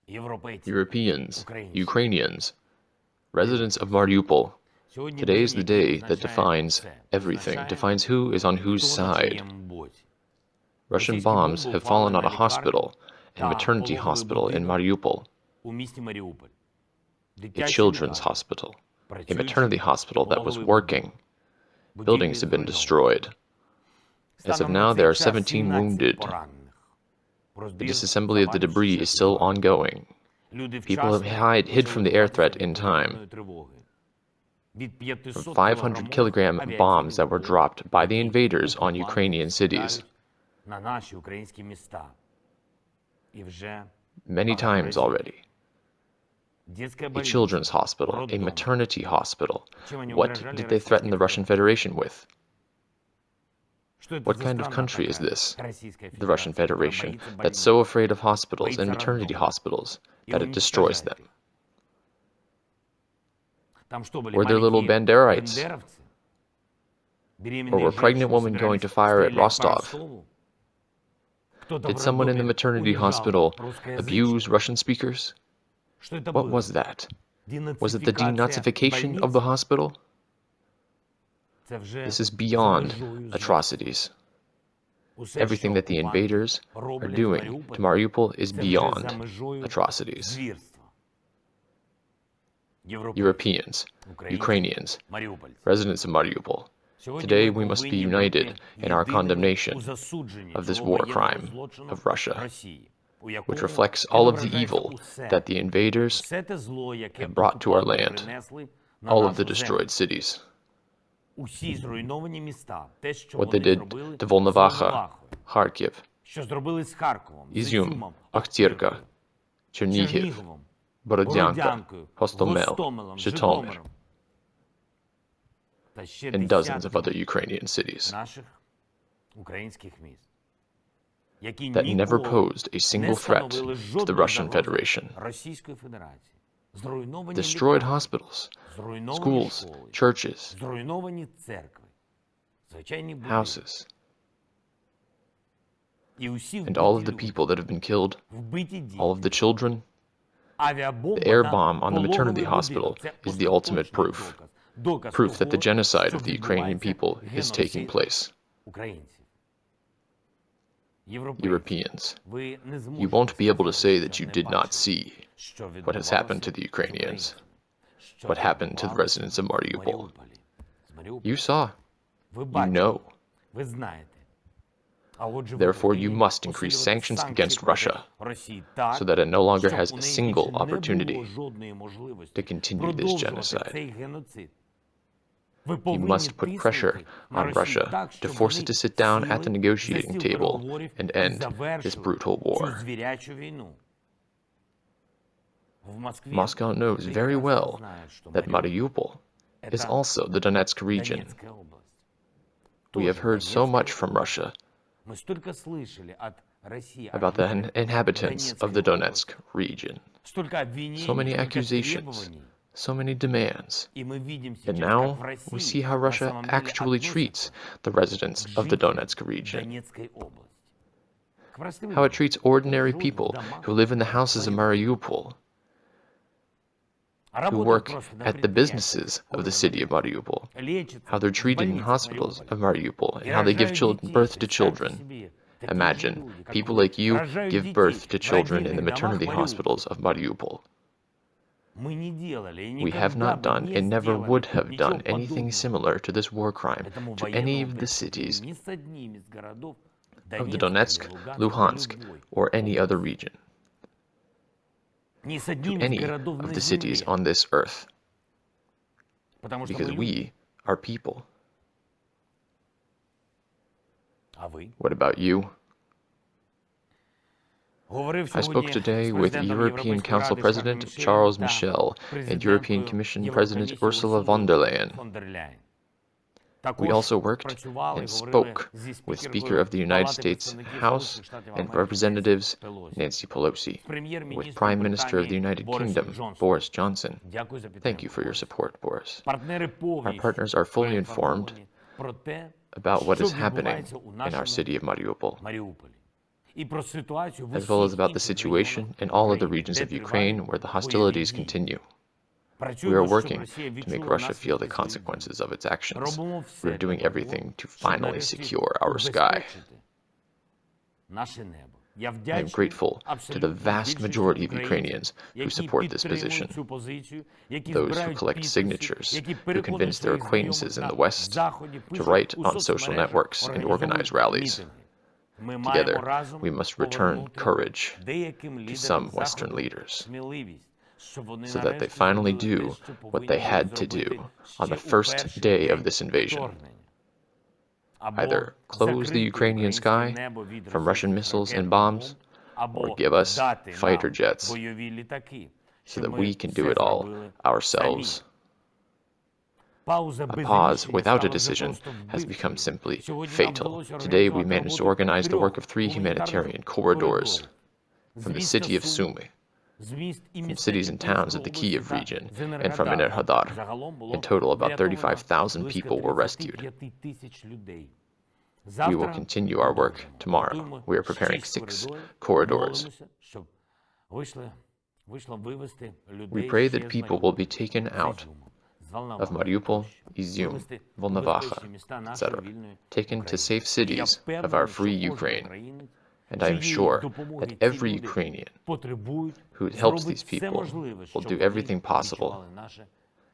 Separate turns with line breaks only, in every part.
Europeans, Ukrainians, residents of Mariupol, today is the day that defines everything, defines who is on whose side. Russian bombs have fallen on a hospital and maternity hospital in Mariupol, a children's hospital, a maternity hospital that was working. Buildings have been destroyed. As of now, there are 17 wounded. The disassembly of the debris is still ongoing. People have hid from the air threat in time. From 500-kilogram bombs that were dropped by the invaders on Ukrainian cities. Many times already. A children's hospital, a maternity hospital. What did they threaten the Russian Federation with? What kind of country is this, the Russian Federation, that's so afraid of hospitals and maternity hospitals that it destroys them? Were there little Banderites? Or were pregnant women going to fire at Rostov? Did someone in the maternity hospital abuse Russian speakers? What was that? Was it the denazification of the hospital? This is beyond atrocities. Everything that the invaders are doing to Mariupol is beyond atrocities. Europeans, Ukrainians, residents of Mariupol, today we must be united in our condemnation of this war crime of Russia, which reflects all of the evil that the invaders have brought to our land, all of the destroyed cities. What they did to Volnovakha, Kharkiv, Izyum, Akhtirka, Chernihiv, Borodyanka, Hostomel, Zhytomyr, and dozens of other Ukrainian cities that never posed a single threat to the Russian Federation. Destroyed hospitals, schools, churches, houses, and all of the people that have been killed, all of the children. The air bomb on the maternity hospital is the ultimate proof that the genocide of the Ukrainian people is taking place. Europeans, you won't be able to say that you did not see what has happened to the Ukrainians, what happened to the residents of Mariupol. You saw, you know. Therefore, you must increase sanctions against Russia so that it no longer has a single opportunity to continue this genocide. You must put pressure on Russia to force it to sit down at the negotiating table and end this brutal war. Moscow knows very well that Mariupol is also the Donetsk region. We have heard so much from Russia about the inhabitants of the Donetsk region. So many accusations, so many demands. And now we see how Russia actually treats the residents of the Donetsk region. How it treats ordinary people who live in the houses of Mariupol, who work at the businesses of the city of Mariupol, how they're treated in hospitals of Mariupol, and how they give birth to children. Imagine, people like you give birth to children in the maternity hospitals of Mariupol. We have not done and never would have done anything similar to this war crime to any of the cities of the Donetsk, Luhansk, or any other region. To any of the cities on this earth, because we are people. What about you? I spoke today with European Council President Charles Michel and European Commission President Ursula von der Leyen. We also worked and spoke with Speaker of the United States House and Representatives Nancy Pelosi, with Prime Minister of the United Kingdom Boris Johnson. Thank you for your support, Boris. Our partners are fully informed about what is happening in our city of Mariupol. as well as about the situation in all other regions of Ukraine where the hostilities continue. We are working to make Russia feel the consequences of its actions. We are doing everything to finally secure our sky. I am grateful to the vast majority of Ukrainians who support this position, those who collect signatures, who convince their acquaintances in the West to write on social networks and organize rallies. Together, we must return courage to some Western leaders, so that they finally do what they had to do on the first day of this invasion. Either close the Ukrainian sky from Russian missiles and bombs, or give us fighter jets so that we can do it all ourselves. A pause without a decision has become simply fatal. Today we managed to organize the work of 3 humanitarian corridors from the city of Sumy, from cities and towns of the Kiev region, and from Enerhodar. In total, about 35,000 people were rescued. We will continue our work tomorrow. We are preparing 6 corridors. We pray that people will be taken out of Mariupol, Izium, Volnovakha, etc., taken to safe cities of our free Ukraine. And I am sure that every Ukrainian who helps these people will do everything possible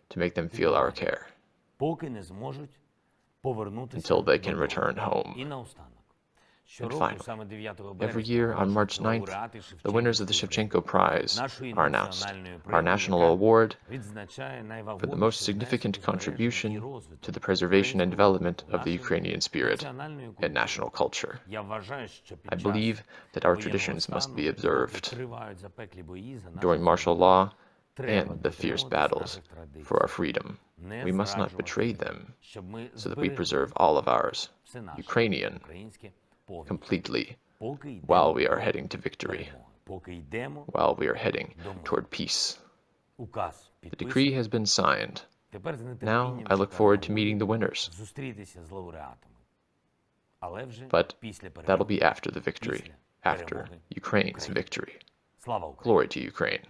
to make them feel our care until they can return home. And finally, every year on March 9th, the winners of the Shevchenko Prize are announced. Our national award for the most significant contribution to the preservation and development of the Ukrainian spirit and national culture. I believe that our traditions must be observed during martial law and the fierce battles for our freedom. We must not betray them, so that we preserve all of ours, Ukrainian, completely, while we are heading to victory, while we are heading toward peace. The decree has been signed. Now I look forward to meeting the winners. But that'll be after the victory, after Ukraine's victory. Glory to Ukraine.